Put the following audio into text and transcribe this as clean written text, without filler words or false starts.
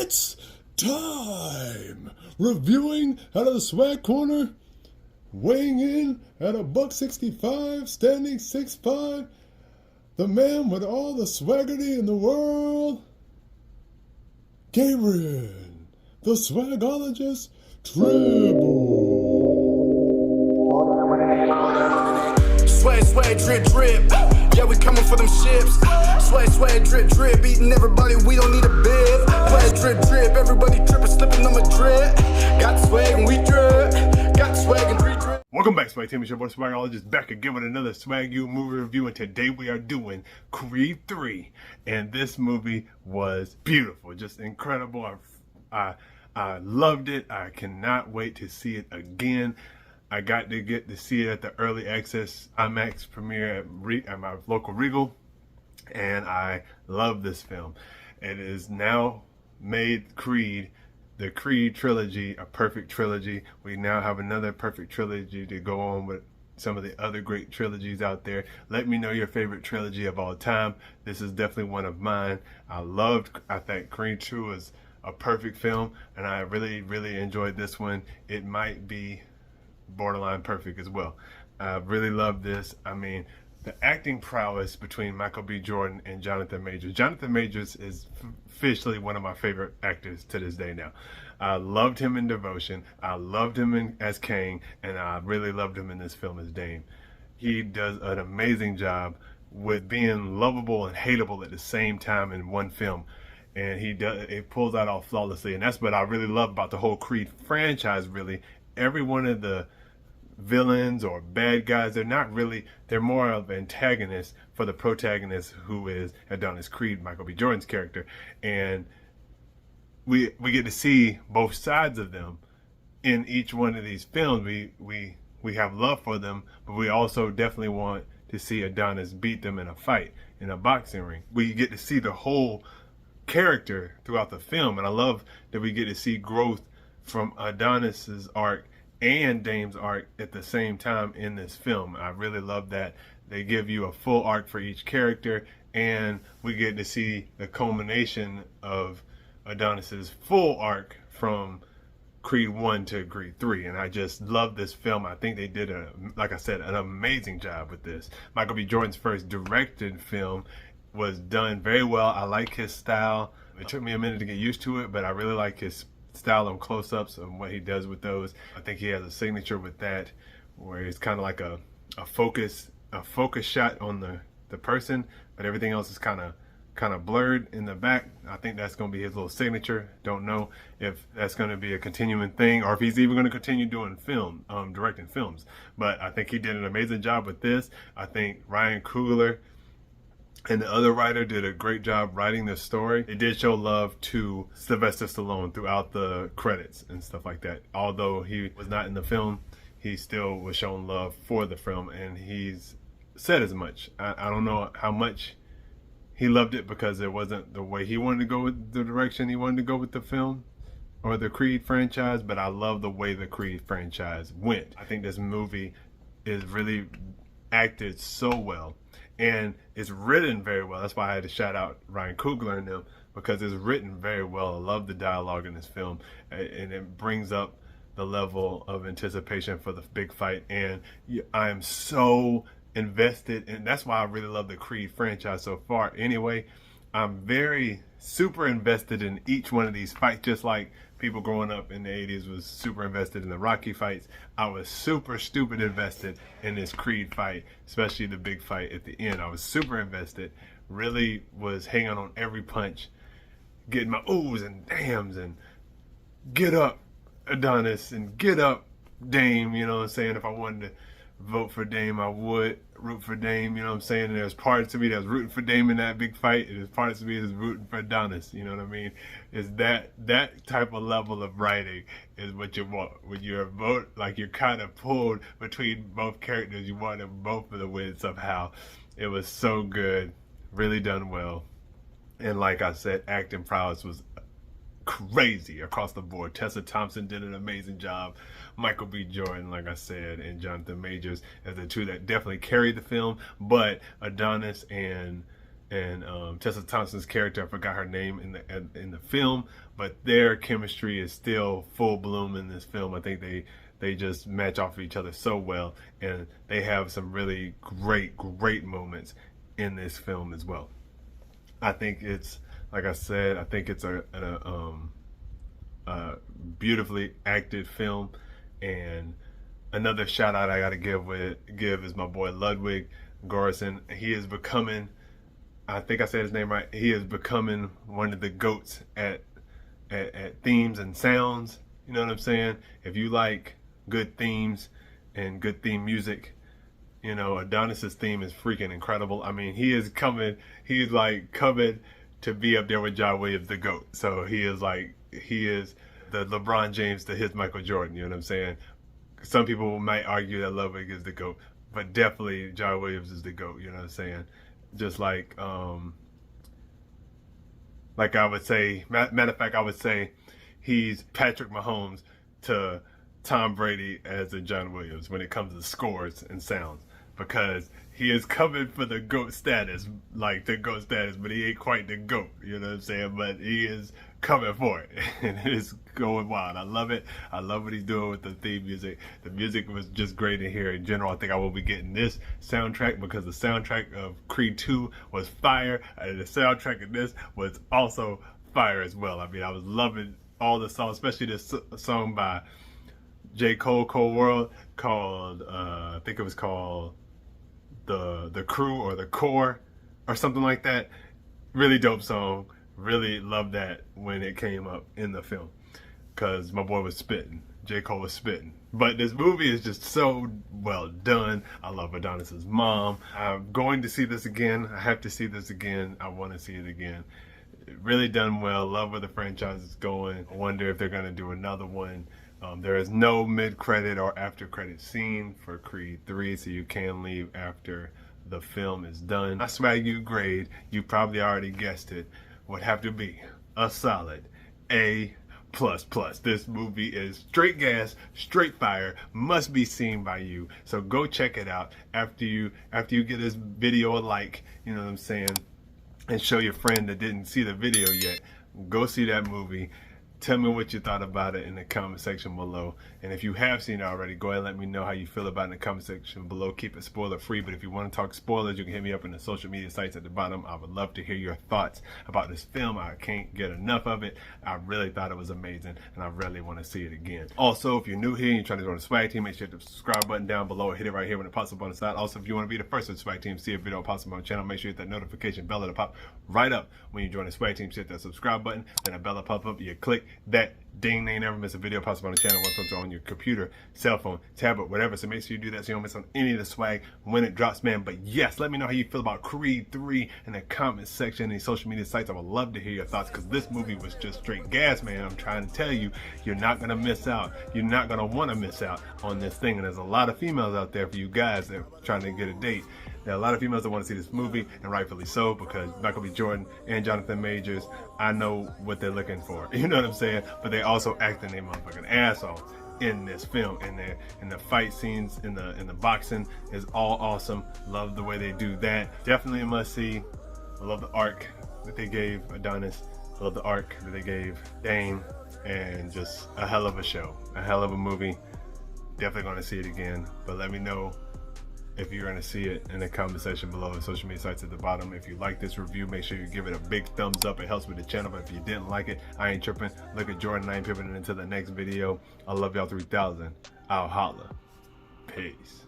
It's time! Reviewing out of the swag corner, weighing in at a $165, standing 6'5", the man with all the swaggerty in the world, Gabriel, the Swagologist Triple. Swag, swag, drip, drip. Yeah, we coming for them ships. Swag, swag, drip, drip. Eating everybody, we don't need a bib. Swag, drip, drip. Everybody dripping, slipping on my drip. Got swag and we drip. Got swag and we drip. Welcome back, Swagteam. It's your boy Swagologist back again with another Swagu movie review, and today we are doing Creed 3. And this movie was beautiful, just incredible. I loved it. I cannot wait to see it again. I got to see it at the early access IMAX premiere at my local Regal, and I love this film. It is now made Creed, the Creed trilogy, a perfect trilogy. We now have another perfect trilogy to go on with some of the other great trilogies out there. Let me know your favorite trilogy of all time. This is definitely one of mine. I think Creed 2 is a perfect film, and I really enjoyed this one. It might be borderline perfect as well. I really love this. I mean, the acting prowess between Michael B. Jordan and Jonathan Majors. Jonathan Majors is officially one of my favorite actors to this day now. I loved him in Devotion. I loved him as Kang, and I really loved him in this film as Dame. He does an amazing job with being lovable and hateable at the same time in one film. And it pulls that off flawlessly. And that's what I really love about the whole Creed franchise, really. Every one of the villains or bad guys, they're more of antagonists for the protagonist, who is Adonis Creed, Michael B. Jordan's character. And we get to see both sides of them in each one of these films. We have love for them, but we also definitely want to see Adonis beat them in a fight, in a boxing ring. We get to see the whole character throughout the film, and I love that we get to see growth from Adonis's arc and Dame's arc at the same time in this film. I really love that they give you a full arc for each character, and we get to see the culmination of Adonis's full arc from Creed 1 to Creed 3, and I just love this film. I think they did, like I said, an amazing job with this. Michael B. Jordan's first directed film was done very well. I like his style. It took me a minute to get used to it, but I really like his style of close-ups and what he does with those. I think he has a signature with that, where it's kind of like a focus shot on the person, but everything else is kind of blurred in the back. I think that's going to be his little signature. Don't know if that's going to be a continuing thing, or if he's even going to continue doing directing films. But I think he did an amazing job with this. I think Ryan Coogler and the other writer did a great job writing this story. It did show love to Sylvester Stallone throughout the credits and stuff like that. Although he was not in the film, he still was showing love for the film, and he's said as much. I don't know how much he loved it because it wasn't the way he wanted to go with the direction he wanted to go with the film or the Creed franchise, but I love the way the Creed franchise went. I think this movie is really acted so well, and it's written very well. That's why I had to shout out Ryan Coogler and them, because it's written very well. I love the dialogue in this film, and it brings up the level of anticipation for the big fight. And I am so invested, and that's why I really love the Creed franchise so far. Anyway, I'm super invested in each one of these fights, just like people growing up in the 80s was super invested in the Rocky fights. I was super stupid invested in this Creed fight, especially the big fight at the end. I was super invested, really was hanging on every punch, getting my oohs and dams and get up Adonis and get up Dame, you know what I'm saying? If I wanted to vote for Dame, I would root for Dame, you know what I'm saying? And there's parts of me that was rooting for Dame in that big fight, and there's parts of me that's rooting for Adonis, you know what I mean? Is that type of level of writing is what you want. When you're like you're kind of pulled between both characters, you want them both for the win somehow. It was so good, really done well. And like I said, acting prowess was crazy across the board. Tessa Thompson did an amazing job. Michael B. Jordan, like I said, and Jonathan Majors as the two that definitely carried the film. But Adonis and and Tessa Thompson's character, I forgot her name in the film, but their chemistry is still full bloom in this film. I think they just match off of each other so well, and they have some really great moments in this film as well. I think it's, like I said, I think it's a beautifully acted film. And another shout out I gotta give is my boy Ludwig Göransson. He is becoming, I think I said his name right, he is becoming one of the GOATs at Themes and Sounds. You know what I'm saying? If you like good themes and good theme music, you know, Adonis's theme is freaking incredible. I mean, he's coming to be up there with John Williams, the GOAT. So he is the LeBron James to his Michael Jordan. You know what I'm saying? Some people might argue that Ludwig is the GOAT, but definitely John Williams is the GOAT. You know what I'm saying? Just like I would say, matter of fact, I would say he's Patrick Mahomes to Tom Brady as a John Williams when it comes to scores and sounds, because he is coming for the GOAT status, but he ain't quite the GOAT, you know what I'm saying? But he is coming for it, and it's going wild. I love it. I love what he's doing with the theme music. The music was just great in here in general. I think I will be getting this soundtrack because the soundtrack of Creed 2 was fire, and the soundtrack of this was also fire as well. I mean, I was loving all the songs, especially this song by J. Cole, Cold World, called, I think it was called The Crew or The Core or something like that. Really dope song. Really loved that when it came up in the film, because my boy was spitting. J. Cole was spitting. But this movie is just so well done. I love Adonis's mom. I'm going to see this again. I have to see this again. I want to see it again. Really done well. Love where the franchise is going. I wonder if they're going to do another one. There is no mid-credit or after-credit scene for Creed 3, so you can leave after the film is done. My Swagu grade, you probably already guessed it, would have to be a solid A++. This movie is straight gas, straight fire, must be seen by you. So go check it out after you get this video a like, you know what I'm saying, and show your friend that didn't see the video yet. Go see that movie. Tell me what you thought about it in the comment section below. And if you have seen it already, go ahead and let me know how you feel about it in the comment section below. Keep it spoiler free, but if you want to talk spoilers, you can hit me up in the social media sites at the bottom. I would love to hear your thoughts about this film. I can't get enough of it. I really thought it was amazing, and I really want to see it again. Also, if you're new here and you're trying to join the Swag Team, make sure to hit the subscribe button down below or hit it right here when it pops up on the side. Also, if you want to be the first of the Swag Team to see a video pops up on the channel, make sure you hit that notification bell to pop right up when you join the Swag Team. Hit that subscribe button, then a bell will pop up. You click that ding, they never miss a video pops up on the channel once it's on your computer, cell phone, tablet, whatever. So make sure you do that so you don't miss on any of the swag when it drops, man. But yes, let me know how you feel about Creed 3 in the comment section and the social media sites. I would love to hear your thoughts, because this movie was just straight gas, man. I'm trying to tell you, you're not gonna miss out. You're not gonna want to miss out on this thing. And there's a lot of females out there for you guys that are trying to get a date. There are a lot of females that want to see this movie, and rightfully so, because Michael B. Jordan and Jonathan Majors, I know what they're looking for. You know what I'm saying? But they also acting their motherfucking ass off in this film, and the fight scenes, in the boxing is all awesome. Love the way they do that. Definitely a must see. I love the arc that they gave Adonis. I love the arc that they gave Dane, and just a hell of a show, a hell of a movie. Definitely going to see it again. But let me know if you're going to see it in the comment section below, the social media sites at the bottom. If you like this review, make sure you give it a big thumbs up. It helps with the channel. But if you didn't like it, I ain't tripping. Look at Jordan. I ain't pivoting into the next video. I love y'all 3000. I'll holla. Peace.